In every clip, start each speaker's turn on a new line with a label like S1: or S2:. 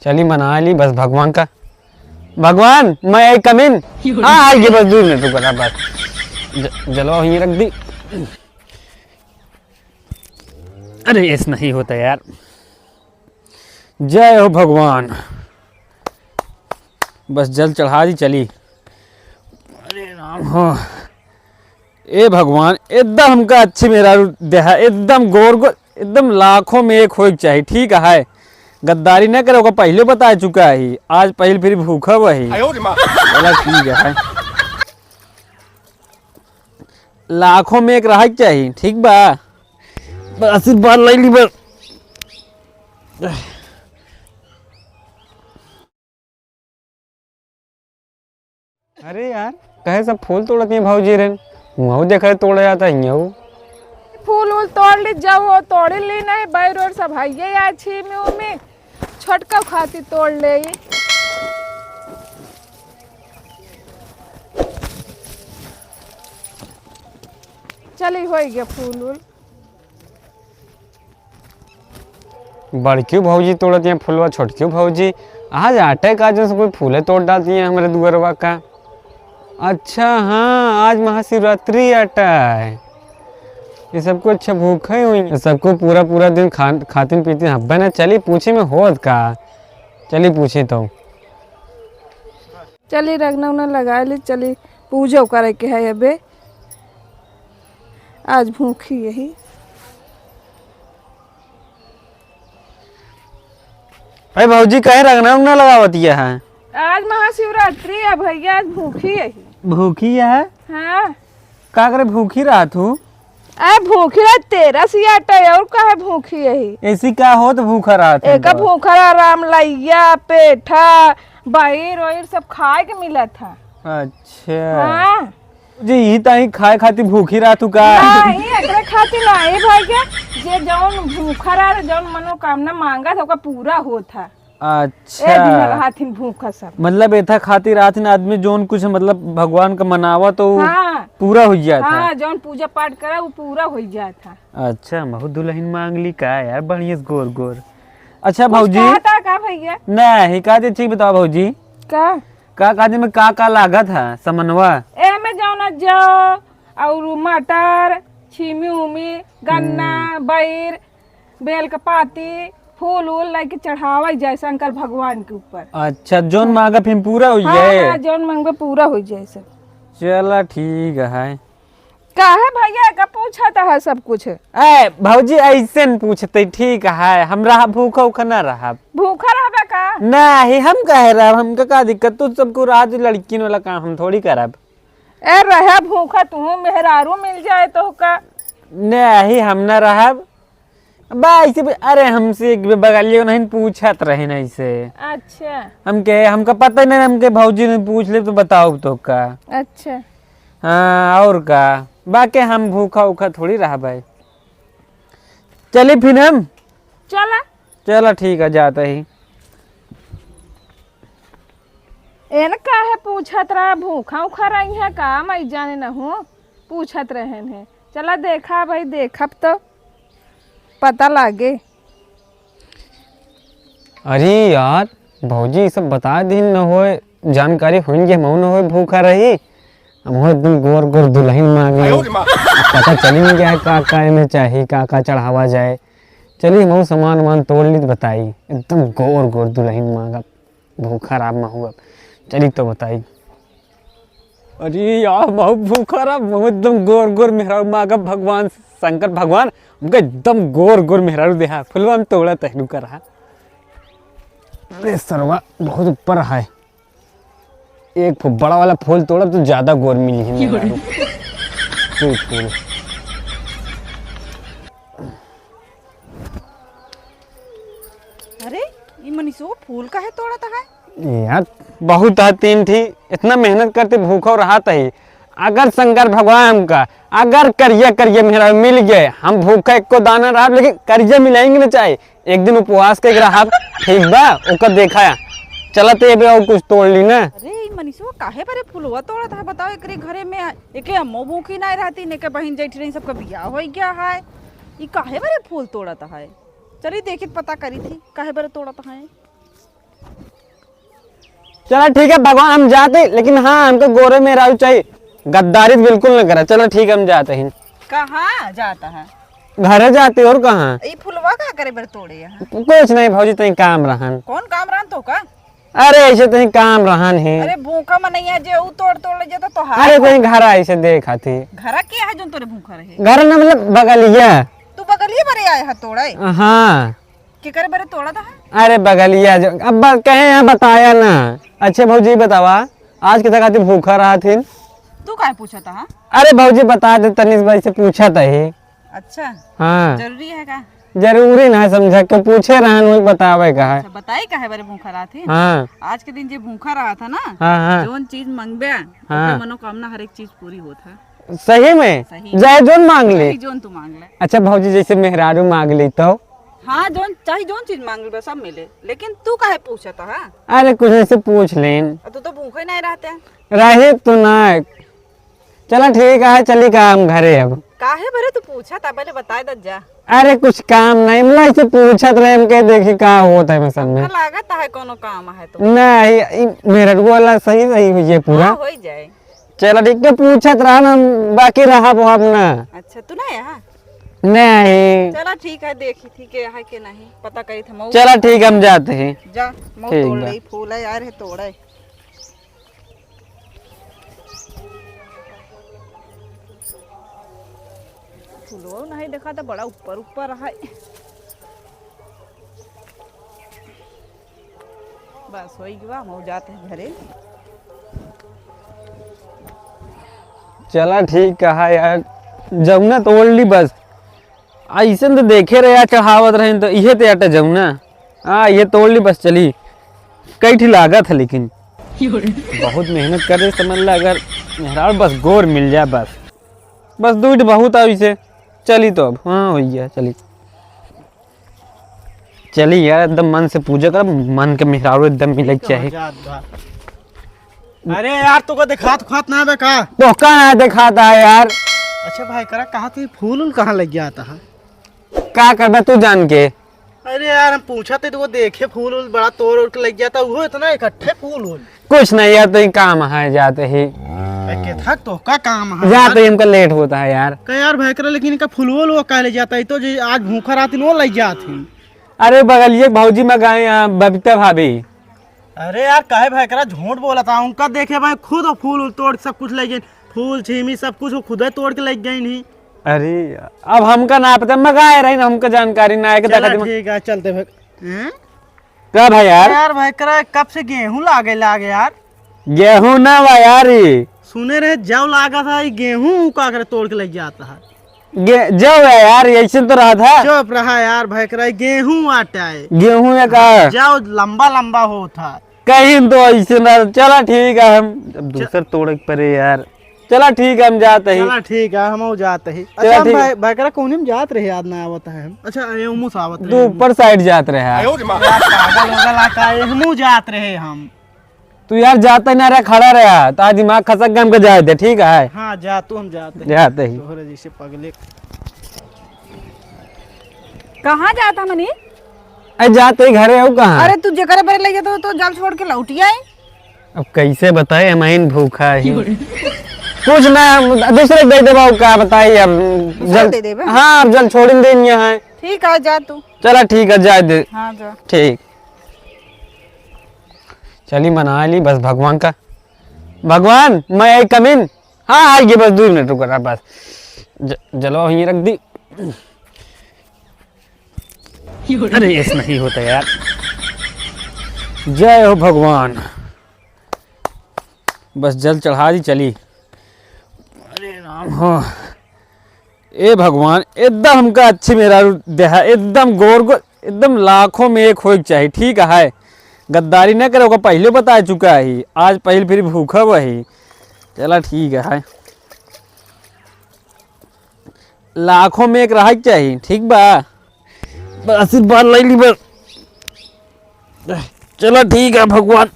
S1: चली मना ली बस भगवान का। भगवान मैं एक कमिन। हाँ आइए बस दूर में तो करा बस जलवा वहीं रख दी। अरे ऐसा नहीं होता यार। जय हो भगवान। बस जल चढ़ा दी चली। अरे राम हो। ए भगवान एकदम हमका अच्छी मेरा देहा एकदम गोर गोर एकदम लाखों में एक हो चाहिए। ठीक है गद्दारी न करे को पहले बता चुका है। आज पहले फिर भूखा वही बोला ठीक है। लाखों में एक रह चाहिए। ठीक बा बस आशीर्वाद ले ली बस। अरे यार कहे सब फूल तोड़ती हैं भाजी रे। वहाँ देखा तोड़ा जाता है यहाँ
S2: फूल वूल तोड़ ली जाओ तोड़ ली नहीं बैर और सब है अच्छी में छोटका खाती तोड़ ले। चली हो गया फूल वूल।
S1: बड़की भौजी तोड़ती हैं फूलवा छोटकी भौजी आज आटे का जो कोई फूले तोड़ डालती हैं हमारे दुगरवा का। अच्छा हाँ आज महाशिवरात्रि आटा है। ये सबको अच्छा भूखा ही हुई सबको पूरा पूरा दिन खाती पीती हब्बा ना। चली पूछी में होत का चली पूछी तो
S2: चली रगना उगना लगा ली। चली पूजा करे के है अबे आज भूखी यही।
S1: अरे भौजी कहे रगना उगना लगावती है।
S2: आज महाशिवरात्रि है भैया आज भूखी यही।
S1: भूखी है
S2: हाँ
S1: का करे भूखी रहा तू।
S2: अरे भूखी रहा तेरा सी आटा है और का है भूखी यही।
S1: ऐसी का हो तो भूखा रहा था।
S2: एक भूखा रहा राम लैया पेठा बाहर वाहिर सब खाए के मिला था।
S1: अच्छा
S2: हाँ
S1: जी यही ताही खाए खाती भूखी रहा तू का।
S2: नहीं एकरे खातिर नहीं भैया जे जौन भूखा रहा जौन मनोकामना मांगा था ओका पूरा होता।
S1: अच्छा
S2: हाथिन भूखा सब
S1: मतलब ऐथा खातिर आथिन आदमी जोन कुछ मतलब भगवान का मनावा तो
S2: हाँ
S1: पूरा हो जाता।
S2: हाँ जौन पूजा पाठ करा वो पूरा हो जाता।
S1: अच्छा बहुत दुल्हन मांग ली का यार बढ़िया गोर गोर। अच्छा भौजी
S2: का भैया
S1: नहीं का ठीक बताओ भौजी का काजे में का लागत है समनवा।
S2: ए में जौन जाओ और मटर छीमी उमी गन्ना बैर बेल का पाती फूल वूल लाके चढ़ावा जाए शंकर भगवान के ऊपर। अच्छा
S1: जोन मांगा फिर पूरा हो जाए।
S2: हाँ, जोन मांगा पूरा हो जाए सब।
S1: चला ठीक है
S2: का है भैया का पूछा था सब कुछ।
S1: ए भौजी ऐसे न पूछते ठीक है हम रहा भूखा उखा न रहा।
S2: भूखा रहा का
S1: नहीं हम कह रहा हमका का दिक्कत तू सबको रात लड़की वाला काम हम थोड़ी करब।
S2: ए रहा भूखा तू मेहरारू मिल जाए तो का
S1: नहीं हम न रहब ऐसे। अरे हमसे बगलिए नहीं पूछत रहे नहीं से।
S2: अच्छा
S1: हमका पता नहीं हमके भौजी ने पूछ ले तो बताओ तो का।
S2: अच्छा
S1: हाँ और का बाकी हम भूखा उखा थोड़ी रहा भाई। चले फिर हम चला ठीक है जाता ही।
S2: एन का है पूछत रहा भूखा उखा रही है का मैं जाने न हूँ पूछत रहे हैं। चला देखा भाई देखब तो पता लागे।
S1: अरे यार भौजी सब बता दी न हो जानकारी होंगे मऊ न हो भूखा रही हम एकदम गोर गोर दुल्हन मांगे। पता चली नहीं गया का में चाहिए का चढ़ावा जाए। चलिए मऊ सामान वामान तोड़ ली बताई एकदम गोर गोर दुल्हन मांगा भूखा राम महू। चली तो बताई। अरे यार मऊ भूखा रहा मऊ एकदम गोर गोर मेहरा मांगा भगवान शंकर भगवान उनका एकदम गोर गोर मेहरारू देहा फुलवा में तोड़ा तहलू कर रहा। अरे सरवा बहुत ऊपर है एक बड़ा वाला फूल तोड़ा तो ज्यादा गोर मिली है मेहरारू। फूल
S3: अरे ये मनीषो फूल का है तोड़ा था है
S1: यार बहुत है तीन थी इतना मेहनत करते भूखा रहा ही। अगर शंकर भगवान का अगर करिया करिया मेरा मिल गए हम भूखा एक को दाना रहा लेकिन करिया मिलाएंगे ना चाहे एक दिन उपवास के रहा ठीक बा ओकर देखा चलते और कुछ तोड़ ली ना।
S3: अरे मनीषो काहे बारे फूलवा तोड़ा था बताओ एकरे घरे में एके अम्मो भूखी नहीं रहती ने के बहन जेठ रही सबका बियाह हो गया है ये काहे बारे फूल तोड़ा था है। चली देखित पता करी थी काहे बारे तोड़ा था है।
S1: चलो ठीक है भगवान हम जाते, लेकिन हाँ हमको गोरे में राजू चाहिए, गद्दारी बिल्कुल न करा। चलो ठीक है हम जाते हैं।
S3: कहाँ जाता है?
S1: घरे जाते और कहाँ?
S3: ये फुलवा का करे बर तोड़े यहाँ?
S1: कुछ नहीं भौजी, तही काम रहन।
S3: कौन काम रहन तो का?
S1: अरे ऐसे तही काम रहन है।
S3: अरे भूखा मन नहीं है जे ऊ तोड़ तोड़ ले जाता तो
S1: अरे तही घर ऐसे देखा थी।
S3: घर के है जो तोरे भूखा रहे?
S1: घर न मतलब बगलिया।
S3: तू बगलिए बरे आए है तोड़े?
S1: हाँ
S3: के करे बरे तोड़ा था?
S1: अरे बगलिया जो अब कहे यहाँ बताया ना। अच्छे भौजी बतावा आज के तक भूखा रहा थी?
S3: तू काहे पूछा था?
S1: अरे भौजी बता दे, तनिष भाई से पूछा था ही।
S3: अच्छा
S1: हाँ
S3: जरूरी है का?
S1: जरूरी ना समझा के पूछे रहन वही बतावे का है।
S3: अच्छा बताई काहे बरे भूखा रहा थी?
S1: हाँ
S3: आज के दिन जे भूखा रहा था ना,
S1: हाँ हाँ
S3: जोन चीज मांगबे
S1: हाँ।
S3: ओके मनोकामना हर एक चीज पूरी होत है।
S1: सही में
S3: सही।
S1: जय जोन मांग ले।
S3: जोन तू मांग ले।
S1: अच्छा भौजी जैसे मेहरारू मांग ली तो?
S3: हाँ जोन चाहे जोन चीज मांग ले सब मिले, लेकिन तू काहे पूछा था? हाँ?
S1: अरे कुछ ऐसे पूछ लेन
S3: तू तो भूखे नहीं रहते।
S1: रहे तो ना। चलो ठीक है चली काम घरे अब।
S3: काहे बरे तू पूछा था? पहले बताए दे जा।
S1: अरे कुछ काम नहीं मतलब ऐसे पूछत रहे हम के देखी का होता है मसल में।
S3: लागत है कोनो काम है तो?
S1: नहीं मेहरारू वाला सही सही हुई है पूरा।
S3: हाँ, हो जाए।
S1: चलो ठीक है पूछत रहा ना, बाकी रहा वो अपना।
S3: अच्छा तू नहीं है?
S1: नहीं
S3: चला ठीक है, देखी ठीक है कि नहीं पता करी था मऊ।
S1: चलो ठीक हम जाते हैं।
S3: जा मऊ
S1: ठीक
S3: तोड़
S1: बा।
S3: ले, फूल है यार है तोड़े। फूलो नहीं देखा था, बड़ा ऊपर ऊपर है। बस हो गया, मऊ जाते हैं घरे।
S1: चला ठीक कहा यार, जमुना तोड़ ली बस। ऐसे तो देखे रहे यार चढ़ावत रहे तो इहे तो अटे जमुना। हाँ ये तोड़ ली बस चली। कई ठी लागत है लेकिन बहुत मेहनत कर रहे समझ ला। अगर मेहरार बस गोर मिल जाए बस दूध बहुत आई से चली तो अब। हाँ हो गया चली चली यार, एकदम मन से पूजा कर, मन के मेहरारू एकदम मिले चाहे।
S4: अरे यार तू को दिखात खात ना बेका।
S1: तो कहाँ दिखाता है यार?
S4: अच्छा भाई करा कहा थी फूल उल कहाँ लग गया था?
S1: क्या करबा तू जान के?
S4: अरे यार हम पूछा थे तो वो देखे फूल उल बड़ा तोड़ उड़ के लग गया था, वो इतना इकट्ठे फूल उल।
S1: कुछ नहीं यार, तो ही काम है जाते ही।
S4: था तो का काम है
S1: जाते ही हमका लेट होता है यार।
S4: का यार भाई करा, लेकिन इनका फूल वो कह ले जाता है तो जो आज भूखा रात वो लग जाती।
S1: अरे बगलिए भौजी में गए बबीता भाभी।
S4: अरे यार काहे भाई करा झूठ बोला था, उनका देखे भाई खुद फूल उल तोड़ सब कुछ ले गए, फूल छीमी सब कुछ वो खुद ही तोड़ के ले गए नहीं।
S1: अरे अब हमका ना पता, मंगाए रही ना, हमका जानकारी ना है।
S4: चला ठीक है चलते भाई।
S1: क्या भाई यार?
S4: यार भाई करा कब से गेहूं लागे यार।
S1: गेहूं ना बा यार,
S4: सुने रहे जब लागा था ये गेहूं का कर तोड़ के लग जाता है।
S1: जो है यार ऐसे तो रहा था।
S4: चुप रहा यार भाई करा, गेहूं आटा है।
S1: गेहूं या का
S4: जाओ लंबा लंबा होता
S1: कहीं तो ऐसे ना। चला ठीक है हम अब दूसर तोड़ पड़े यार। चला ठीक है हम जाते ही।
S4: चला ठीक है हम जाते ही।
S1: चला
S4: अच्छा
S1: ठीक।
S4: भाई भाई करा कौन हम जात रहे याद ना आवत है हम। अच्छा एमू से आवत
S1: तू ऊपर साइड जात रहे यार।
S4: पागल हो गला का एमू जात रहे हम।
S1: तू यार जाता ना रहा, खड़ा रहा तो दिमाग खसक गया, हमको जाए दे ठीक है।
S4: हाँ जा तू हम जाते हैं।
S1: जाते ही।
S4: तोहरे जैसे पगले
S3: कहाँ जाता मनी?
S1: अरे जाते ही घरे हो कहाँ?
S3: अरे तू जेकर बरे ले जाता तो जल छोड़ के लौटी आई।
S1: अब कैसे बताए हम भूखा ही कुछ ना दूसरे दे दे का बताइए अब।
S3: जल दे देबे?
S1: हाँ अब जल छोड़ देनी है।
S3: ठीक है जा तू।
S1: चला ठीक है जाए दे।
S3: हाँ जा।
S1: ठीक चली मना ली बस भगवान का। भगवान मैं आई कमिन। हाँ आइए बस 2 मिनट रुक रहा बस। जलो यहीं रख दी। अरे ऐसा नहीं होता यार। जय हो भगवान। बस जल चढ़ा दी चली। अरे राम हो ए भगवान, एकदम हमका अच्छी मेरा देहा, एकदम गोर गो, एकदम लाखों में एक हो चाहिए ठीक है। गद्दारी न करे, पहले बता चुका है। आज पहले फिर भूखा वही। चला ठीक है, लाखों में एक रहा चाहिए ठीक बा। आशीर्वाद ले ली बस। चलो ठीक है भगवान।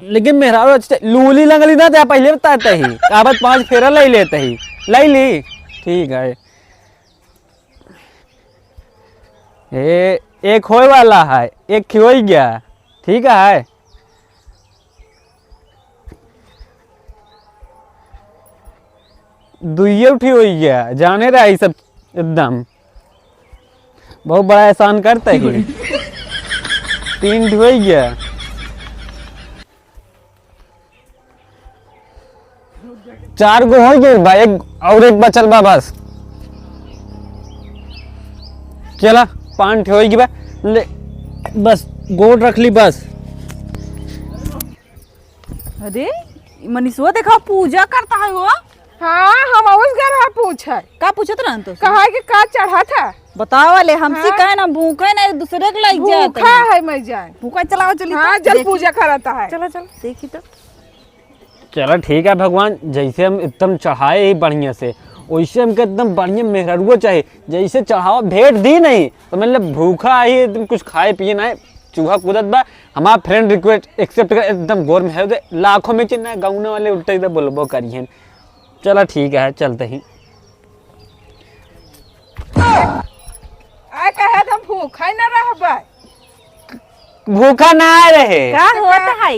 S1: लेकिन मेरा लूली लंगली ना था पहले बताते ही, काबत 5 फेरा ले लेते ही। ले ली ठीक है। एक होए वाला है, एक खियो गया ठीक है। दुइये उठी हुई गया जाने रहा ये सब एकदम बहुत बड़ा एहसान करता है 3 हो गया। चार गो हो गए भाई, और एक बचल बा बस। चला 5 हो गई बा, ले बस गोड़ रख ली बस।
S3: अरे मनीषवा देखा पूजा करता है वो।
S2: हाँ हम उस घर हाँ पूछा
S3: का पूछत रहन तो
S2: कहा कि का चढ़ा था।
S3: बतावा ले हमसे कहे ना भूखे ना एक दूसरे के लग जात
S2: भूखा है मैं जाए।
S3: भूखा चलाओ चली
S2: हाँ जल पूजा कराता है।
S3: चलो चलो देखी तो।
S1: चलो ठीक है भगवान, जैसे हम एकदम चढ़ाए ही बढ़िया से वैसे हमको एकदम बढ़िया मेहरुआ चाहिए। जैसे चढ़ावा भेंट दी नहीं तो मतलब भूखा आई एकदम कुछ खाए पिए ना चूहा कूदत बा। हमारा फ्रेंड रिक्वेस्ट एक्सेप्ट कर एकदम गोर में है दे लाखों में चिन्ह गाँव वाले उल्टे इधर बोलबो करिए। चलो ठीक है चलते ही।
S2: आ कहे हम भूखा ही ना रहबा।
S1: भूखा ना रहे
S3: का होता है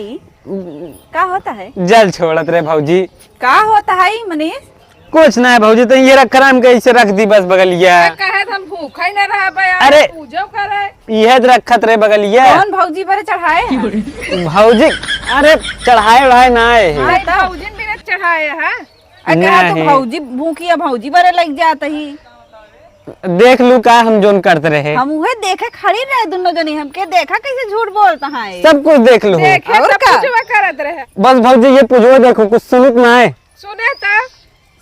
S3: का होता है
S1: जल छोड़त रहे भौजी।
S3: का होता है मनीष।
S1: कुछ ना है भौजी, तो ये रख हम कैसे रख दी बस बगलिया।
S2: कहे हम भूखा ही ना रहबा।
S1: अरे
S2: पूजा करे
S1: यह रखत रहे बगलिया।
S3: कौन भौजी पर चढ़ाए
S1: भौजी अरे चढ़ाए उढ़ाए ना है।
S2: भौजिन भी चढ़ाए है।
S3: तो भौजी भूखी है भौजी बरे लग जाता ही।
S1: देख लू का हम जोन करते रहे।
S3: हम उहे देखे खड़ी रहे दोनों जनी हमके देखा कैसे झूठ बोलता है।
S1: सब कुछ देख लू।
S2: देखे
S3: और
S2: सब
S3: का?
S2: पूजा करत रहे।
S1: बस भौजी ये पूछो देखो कुछ सुनुक ना है
S2: सुने था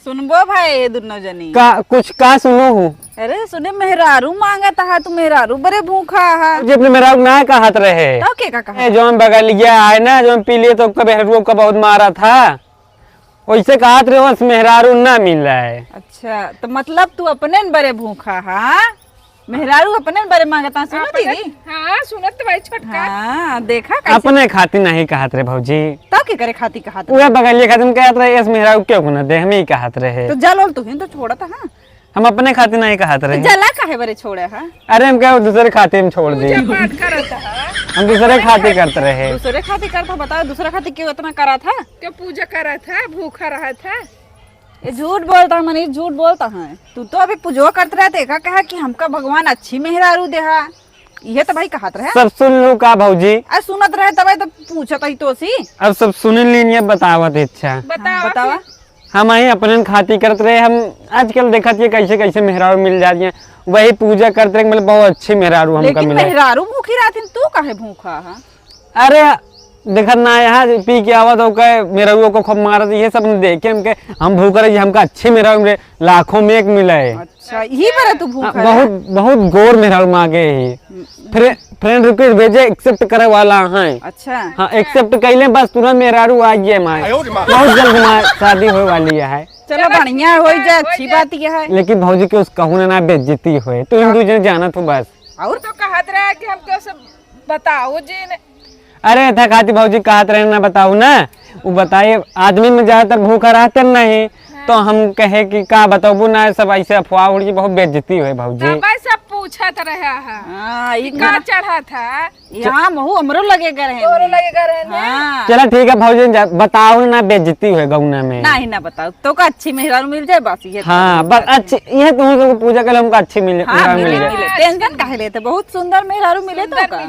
S3: सुनबो भाई ये दोनों जनी
S1: का कुछ का सुनो हूँ।
S3: अरे सुने मेहरारू मांगता है तू मेहरारू बरे भूखा है
S1: जी अपने मेरा ना कहत रहे।
S3: तो के का कहा
S1: जो बगलिया है ना जो पी लिए तो मेहरू का बहुत मारा था वैसे कहत रहे बस मेहरारू ना मिल रहा है।
S3: अच्छा तो मतलब तू अपने न बरे भूखा हाँ मेहरारू अपने न बरे मांगता सुनो दीदी।
S2: हाँ सुनत तो भाई छोटका।
S3: हाँ देखा कैसे
S1: अपने खातिर नहीं कहत रहे भौजी।
S3: तब के करे खाती कहा था।
S1: वह बगलिया खातिर कहत रहे इस मेहरारू क्यों ना दे हम ही कहत रहे।
S3: तो जल और तू ही तो छोड़ा था हाँ
S1: हम अपने खातिर नहीं कहत रहे।
S3: जला काहे बरे छोड़े हाँ
S1: अरे हम क्या दूसरे खातिर में छोड़ दी।
S2: पूजा पाठ करत है।
S1: हम दूसरे खातिर करते रहे।
S3: दूसरे खाती करता बताओ दूसरा खाती क्यों इतना करा था।
S2: क्यों पूजा करत है भूखा रहा था।
S3: ये झूठ बोलता है मनीष झूठ बोलता है। तू तो अभी पूजो करते रहे देखा कहा कि हमका भगवान अच्छी मेहरारू देहा ये तो भाई कहत रहे।
S1: सब सुन लू का भौजी।
S3: आज सुनत रहे तब तो पूछत ही तो सी।
S1: अब सब सुन ली बतावत इच्छा
S3: बतावा
S1: हम ही अपने खातिर करते रहे। हम आजकल देखा कैसे कैसे मेहरारू मिल जाती है वही पूजा करते रहे मतलब बहुत अच्छी मेहरारू हमका
S3: लेकिन
S1: मिले।
S3: मेहरारू भूखी रहती तू काहे भूखा है।
S1: अरे देखा ना यहाँ पी के आवा तो कहे मेहरारू को खूब मारत ये सब देख के हम भूख रहे हमका अच्छे मेहरारू मिले लाखों में एक मिला है।
S3: अच्छा यही पर तू भूखा है।
S1: बहुत बहुत गोर मेहरारू मांगे ही फ्रेंड रिक्वेस्ट भेजे एक्सेप्ट करे वाला है।
S3: अच्छा
S1: हाँ एक्सेप्ट कैले बस तुरंत मेहरारू आ गए हमारे बहुत जल्द हमारी शादी होने वाली है।
S3: चलो बढ़िया हो जाए अच्छी बात यह है।
S1: लेकिन भौजी के उस कहूँ ना बेइज्जती हुए तो इन दूसरे जाना तो बस।
S2: और तो कहत रहे कि हमको सब बताओ जी ने।
S1: अरे था खाती भौजी कहत रहे ना बताऊ ना वो बताइए आदमी में ज्यादातर भूखा रहते नहीं तो हम कहे कि का बताबू ना सब ऐसे अफवाह उड़ी बहुत बेइज्जती हुए भौजी।
S2: भाई सब पूछत रहे है।
S3: हाँ ये
S2: का चढ़ा था
S3: यहाँ महू हमरो लगेगा रहे
S2: तोरे लगेगा रहने।
S3: हाँ
S1: चलो ठीक है भौजी बताओ ना बेइज्जती हुए गौना में।
S3: नहीं ना बताओ तो का अच्छी मेहरारू मिल जाए बस ये।
S1: हाँ बस अच्छी ये तुम लोग पूजा कर हमको अच्छी मिले
S3: हाँ
S1: मिल
S3: मिले
S1: जाए
S3: मिले टेंशन काहे लेते बहुत सुंदर मेहरारू मिले तो का।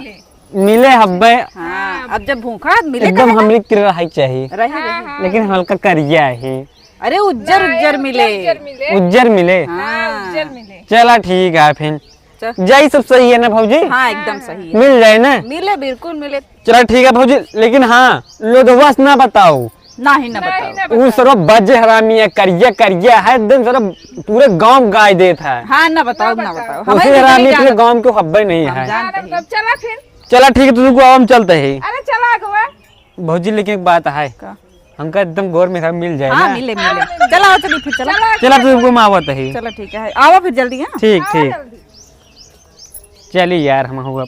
S1: मिले हब्बे
S3: हाँ अब जब भूखा मिले
S1: एकदम हमरी रही चाहिए
S3: रहे
S1: लेकिन हल्का करिया है।
S3: अरे उज्जर उज्जर मिले
S1: उज्जर मिले।
S3: हाँ
S1: चला ठीक है फिर
S3: चल।
S1: जाई सब सही है ना भौजी।
S3: हाँ एकदम सही है
S1: मिल जाए ना।
S3: मिले बिल्कुल मिले।
S1: चला ठीक है भौजी लेकिन हाँ लोधवास ना बताओ।
S3: नहीं ना बताओ
S1: वो सरो बज हरामी है करिया है एकदम सरो पूरे गांव गाय देता है।
S3: हाँ ना बताओ ना बताओ
S1: उसी हरामी पूरे गांव को हब्बे नहीं है।
S2: चला फिर।
S1: चला ठीक है तुमको हम चलते हैं।
S2: अरे चला हुआ
S1: भौजी लेकिन एक बात है
S3: का?
S1: हमका एकदम गोर में मिल जाए
S3: हाँ
S1: ना।
S3: मिले मिले चला चलिए फिर चला
S1: चला तुमको मावत है।
S3: चलो ठीक है आओ फिर जल्दी हाँ
S1: ठीक ठीक चलिए यार हम हुआ